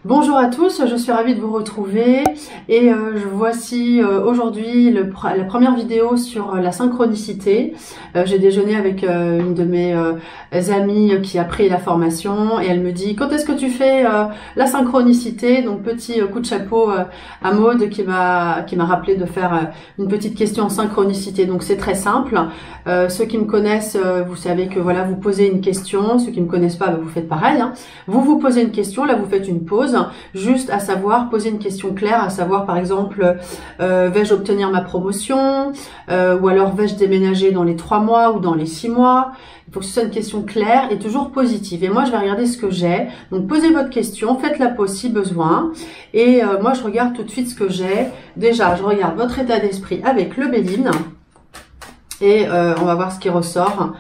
Bonjour à tous, je suis ravie de vous retrouver et voici aujourd'hui la première vidéo sur la synchronicité. J'ai déjeuné avec une de mes amies qui a pris la formation et elle me dit: quand est-ce que tu fais la synchronicité? Donc petit coup de chapeau à Maude qui m'a rappelé de faire une petite question en synchronicité. Donc c'est très simple. Ceux qui me connaissent, vous savez que voilà, vous posez une question. Ceux qui me connaissent pas, vous faites pareil, hein. Vous posez une question, là vous faites une pause. Juste à savoir, poser une question claire, à savoir par exemple, vais-je obtenir ma promotion, ou alors vais-je déménager dans les 3 mois ou dans les 6 mois. Il faut que ce soit une question claire et toujours positive. Et moi, je vais regarder ce que j'ai. Donc, posez votre question, faites la pause si besoin. Et moi, je regarde tout de suite ce que j'ai. Déjà, je regarde votre état d'esprit avec le Béline. Et on va voir ce qui ressort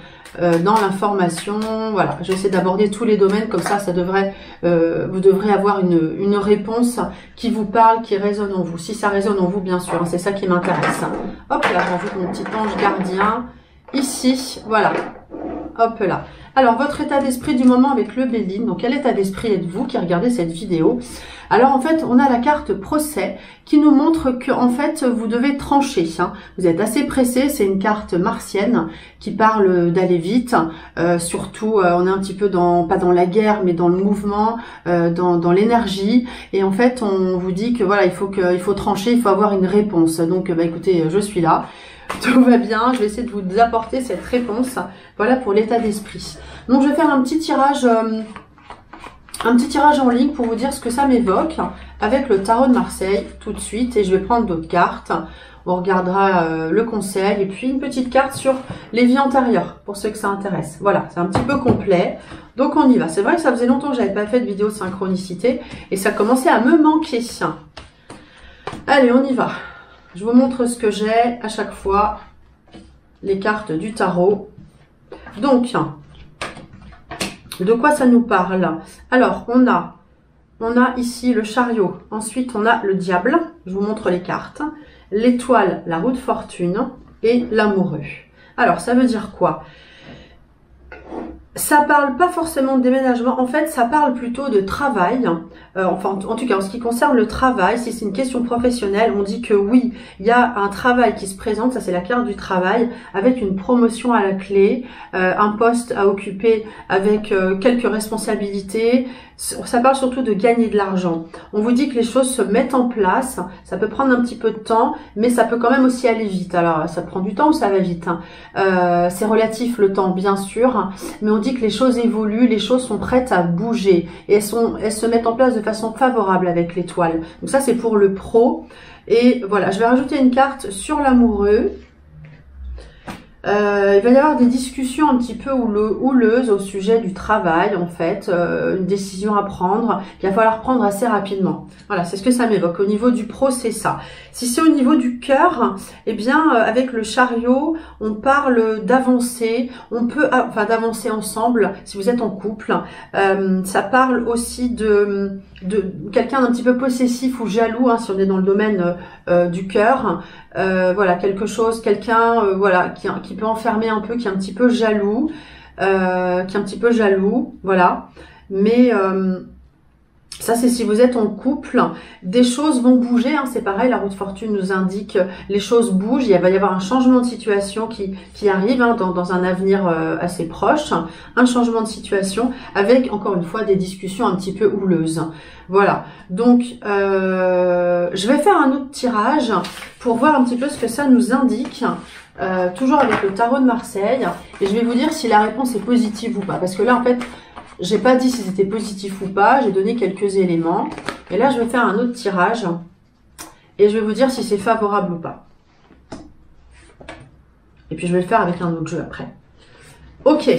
dans l'information. Voilà, je vais essayer d'aborder tous les domaines, comme ça devrait, vous devrez avoir une réponse qui vous parle, qui résonne en vous. Si ça résonne en vous, bien sûr, hein, c'est ça qui m'intéresse. Hop là, j'ajoute mon petit ange gardien ici, voilà. Hop là. Alors, votre état d'esprit du moment avec le Béline. Donc, quel état d'esprit êtes-vous qui regardez cette vidéo? Alors, en fait, on a la carte procès qui nous montre que, en fait, vous devez trancher. Hein. Vous êtes assez pressé. C'est une carte martienne qui parle d'aller vite. Surtout, on est un petit peu pas dans la guerre, mais dans le mouvement, dans l'énergie. Et en fait, on vous dit que voilà, il faut trancher, il faut avoir une réponse. Donc, bah, écoutez, je suis là. Tout va bien, je vais essayer de vous apporter cette réponse. Voilà pour l'état d'esprit. Donc je vais faire un petit tirage en ligne pour vous dire ce que ça m'évoque avec le tarot de Marseille tout de suite. Et je vais prendre d'autres cartes. On regardera le conseil et puis une petite carte sur les vies antérieures pour ceux que ça intéresse. Voilà, c'est un petit peu complet. Donc on y va. C'est vrai que ça faisait longtemps que j'avais pas fait de vidéo de synchronicité et ça commençait à me manquer. Allez, on y va. Je vous montre ce que j'ai à chaque fois, les cartes du tarot. Donc, de quoi ça nous parle? Alors, on a ici le chariot. Ensuite, on a le diable. Je vous montre les cartes. L'étoile, la roue de fortune et l'amoureux. Alors, ça veut dire quoi? Ça parle pas forcément de déménagement, en fait ça parle plutôt de travail, enfin en tout cas en ce qui concerne le travail, si c'est une question professionnelle, on dit que oui, il y a un travail qui se présente, ça c'est la carte du travail, avec une promotion à la clé, un poste à occuper avec quelques responsabilités, ça parle surtout de gagner de l'argent. On vous dit que les choses se mettent en place, ça peut prendre un petit peu de temps, mais ça peut quand même aussi aller vite. Alors ça prend du temps ou ça va vite, hein. C'est relatif le temps bien sûr, mais on dit que les choses évoluent, les choses sont prêtes à bouger et elles se mettent en place de façon favorable avec l'étoile. Donc ça c'est pour le pro. Et voilà, je vais rajouter une carte sur l'amoureux. Il va y avoir des discussions un petit peu houleuses au sujet du travail, en fait, une décision à prendre, qu'il va falloir prendre assez rapidement. Voilà, c'est ce que ça m'évoque. Au niveau du pro, c'est ça. Si c'est au niveau du cœur, eh bien, avec le chariot, on parle d'avancer, d'avancer ensemble, si vous êtes en couple. Ça parle aussi de quelqu'un d'un petit peu possessif ou jaloux, hein, si on est dans le domaine du cœur. Voilà, quelqu'un voilà, qui peut enfermer un peu, qui est un petit peu jaloux, voilà. Mais ça, c'est si vous êtes en couple, des choses vont bouger, hein, c'est pareil, la roue de fortune nous indique les choses bougent, il va y avoir un changement de situation qui arrive, hein, dans un avenir assez proche, un changement de situation avec, encore une fois, des discussions un petit peu houleuses. Voilà, donc je vais faire un autre tirage pour voir un petit peu ce que ça nous indique, toujours avec le tarot de Marseille, et je vais vous dire si la réponse est positive ou pas, parce que là, en fait, j'ai pas dit si c'était positif ou pas, j'ai donné quelques éléments. Et là, je vais faire un autre tirage. Et je vais vous dire si c'est favorable ou pas. Et puis, je vais le faire avec un autre jeu après. Ok,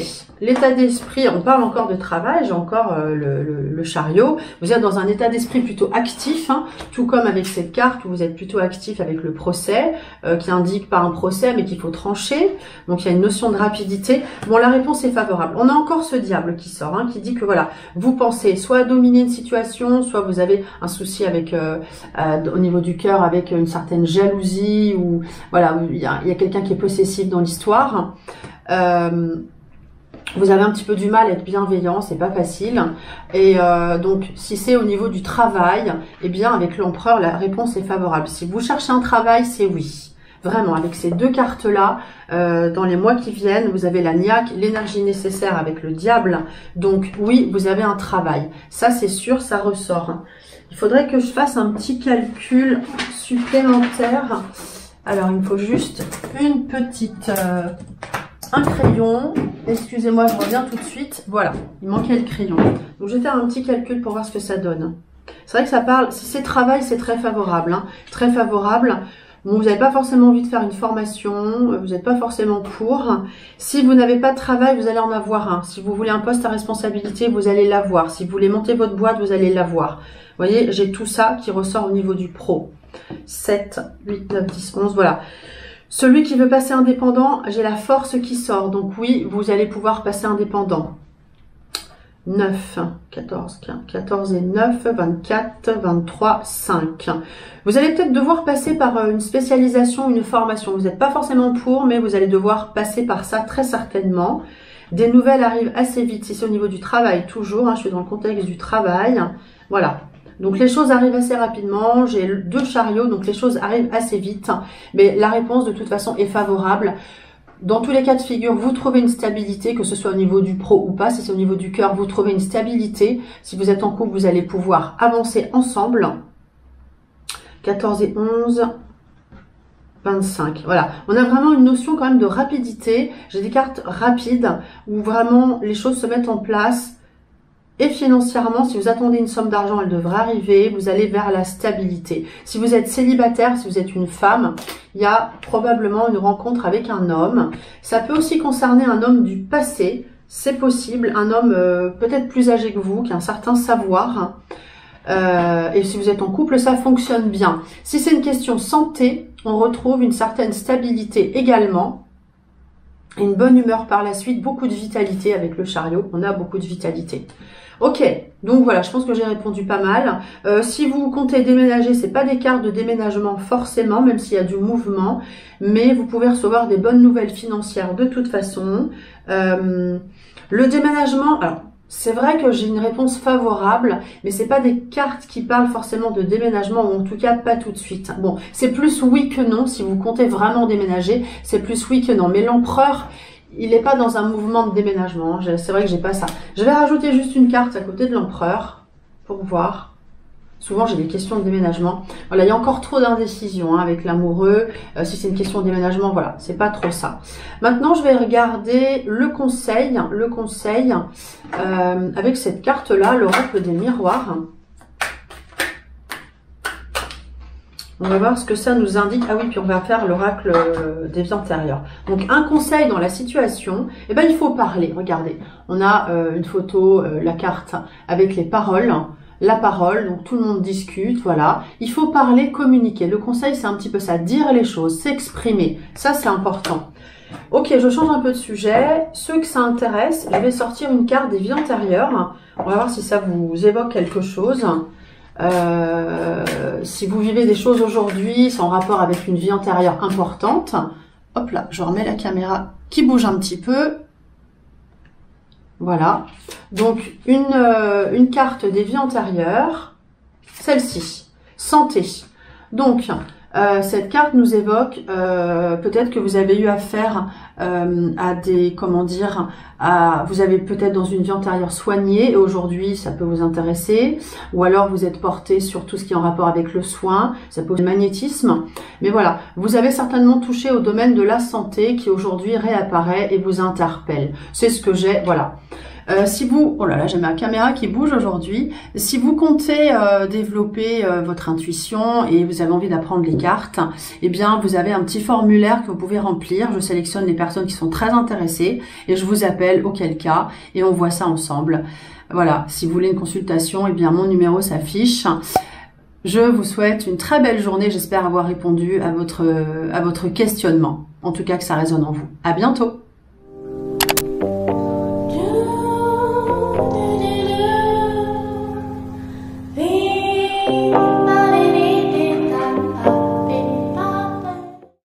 l'état d'esprit, on parle encore de travail, j'ai encore le chariot. Vous êtes dans un état d'esprit plutôt actif, hein, tout comme avec cette carte où vous êtes plutôt actif avec le procès, qui indique pas un procès mais qu'il faut trancher. Donc il y a une notion de rapidité. Bon, la réponse est favorable. On a encore ce diable qui sort, hein, qui dit que voilà, vous pensez soit à dominer une situation, soit vous avez un souci avec au niveau du cœur avec une certaine jalousie, ou voilà, il y a quelqu'un qui est possessif dans l'histoire. Vous avez un petit peu du mal à être bienveillant, c'est pas facile. Et donc, si c'est au niveau du travail, eh bien, avec l'empereur, la réponse est favorable. Si vous cherchez un travail, c'est oui. Vraiment, avec ces deux cartes-là, dans les mois qui viennent, vous avez la niaque, l'énergie nécessaire avec le diable. Donc, oui, vous avez un travail. Ça, c'est sûr, ça ressort. Il faudrait que je fasse un petit calcul supplémentaire. Alors, il me faut juste une petite... un crayon. Excusez-moi, je reviens tout de suite. Voilà, il manquait le crayon. Donc, je vais faire un petit calcul pour voir ce que ça donne. C'est vrai que ça parle... Si c'est travail, c'est très favorable. Hein, très favorable. Bon, vous n'avez pas forcément envie de faire une formation, vous n'êtes pas forcément pour. Si vous n'avez pas de travail, vous allez en avoir un. Si vous voulez un poste à responsabilité, vous allez l'avoir. Si vous voulez monter votre boîte, vous allez l'avoir. Vous voyez, j'ai tout ça qui ressort au niveau du pro. 7, 8, 9, 10, 11, voilà. Celui qui veut passer indépendant, j'ai la force qui sort. Donc oui, vous allez pouvoir passer indépendant. 9, 14, 15, 14 et 9, 24, 23, 5. Vous allez peut-être devoir passer par une spécialisation, une formation. Vous n'êtes pas forcément pour, mais vous allez devoir passer par ça très certainement. Des nouvelles arrivent assez vite. Si c'est au niveau du travail, toujours, hein, je suis dans le contexte du travail. Voilà. Donc les choses arrivent assez rapidement. J'ai 2 chariots, donc les choses arrivent assez vite. Mais la réponse, de toute façon, est favorable. Dans tous les cas de figure, vous trouvez une stabilité, que ce soit au niveau du pro ou pas. Si c'est au niveau du cœur, vous trouvez une stabilité. Si vous êtes en couple, vous allez pouvoir avancer ensemble. 14 et 11, 25. Voilà, on a vraiment une notion quand même de rapidité. J'ai des cartes rapides où vraiment les choses se mettent en place. Et financièrement, si vous attendez une somme d'argent, elle devrait arriver. Vous allez vers la stabilité. Si vous êtes célibataire, si vous êtes une femme, il y a probablement une rencontre avec un homme. Ça peut aussi concerner un homme du passé. C'est possible. Un homme peut-être plus âgé que vous, qui a un certain savoir. Et si vous êtes en couple, ça fonctionne bien. Si c'est une question santé, on retrouve une certaine stabilité également. Une bonne humeur par la suite, beaucoup de vitalité avec le chariot. On a beaucoup de vitalité. Ok, donc voilà, je pense que j'ai répondu pas mal. Si vous comptez déménager, c'est pas des cartes de déménagement forcément, même s'il y a du mouvement, mais vous pouvez recevoir des bonnes nouvelles financières de toute façon. Le déménagement, alors c'est vrai que j'ai une réponse favorable, mais c'est pas des cartes qui parlent forcément de déménagement, ou en tout cas pas tout de suite. Bon, c'est plus oui que non. Si vous comptez vraiment déménager, c'est plus oui que non. Mais l'empereur, il n'est pas dans un mouvement de déménagement. C'est vrai que j'ai pas ça. Je vais rajouter juste une carte à côté de l'empereur pour voir. Souvent, j'ai des questions de déménagement. Voilà, il y a encore trop d'indécision hein, avec l'amoureux. Si c'est une question de déménagement, voilà, c'est pas trop ça. Maintenant, je vais regarder le conseil avec cette carte-là, l'oracle des miroirs. On va voir ce que ça nous indique. Ah oui, puis on va faire l'oracle des vies antérieures. Donc, un conseil dans la situation, eh ben, il faut parler. Regardez, on a une photo, la carte avec les paroles. La parole, donc tout le monde discute, voilà. Il faut parler, communiquer. Le conseil, c'est un petit peu ça, dire les choses, s'exprimer. Ça, c'est important. Ok, je change un peu de sujet. Ceux que ça intéresse, je vais sortir une carte des vies antérieures. On va voir si ça vous évoque quelque chose. Si vous vivez des choses aujourd'hui sans rapport avec une vie antérieure importante. Hop là, je remets la caméra qui bouge un petit peu. Voilà, donc une carte des vies antérieures, celle-ci, santé. Donc, cette carte nous évoque peut-être que vous avez eu affaire à des, comment dire, vous avez peut-être dans une vie antérieure soigné et aujourd'hui ça peut vous intéresser, ou alors vous êtes porté sur tout ce qui est en rapport avec le soin, ça peut être le magnétisme, mais voilà, vous avez certainement touché au domaine de la santé qui aujourd'hui réapparaît et vous interpelle. C'est ce que j'ai, voilà. Si vous, oh là là, j'ai ma caméra qui bouge aujourd'hui. Si vous comptez développer votre intuition et vous avez envie d'apprendre les cartes, eh bien, vous avez un petit formulaire que vous pouvez remplir. Je sélectionne les personnes qui sont très intéressées et je vous appelle auquel cas et on voit ça ensemble. Voilà, si vous voulez une consultation, eh bien, mon numéro s'affiche. Je vous souhaite une très belle journée. J'espère avoir répondu à votre questionnement. En tout cas, que ça résonne en vous. À bientôt.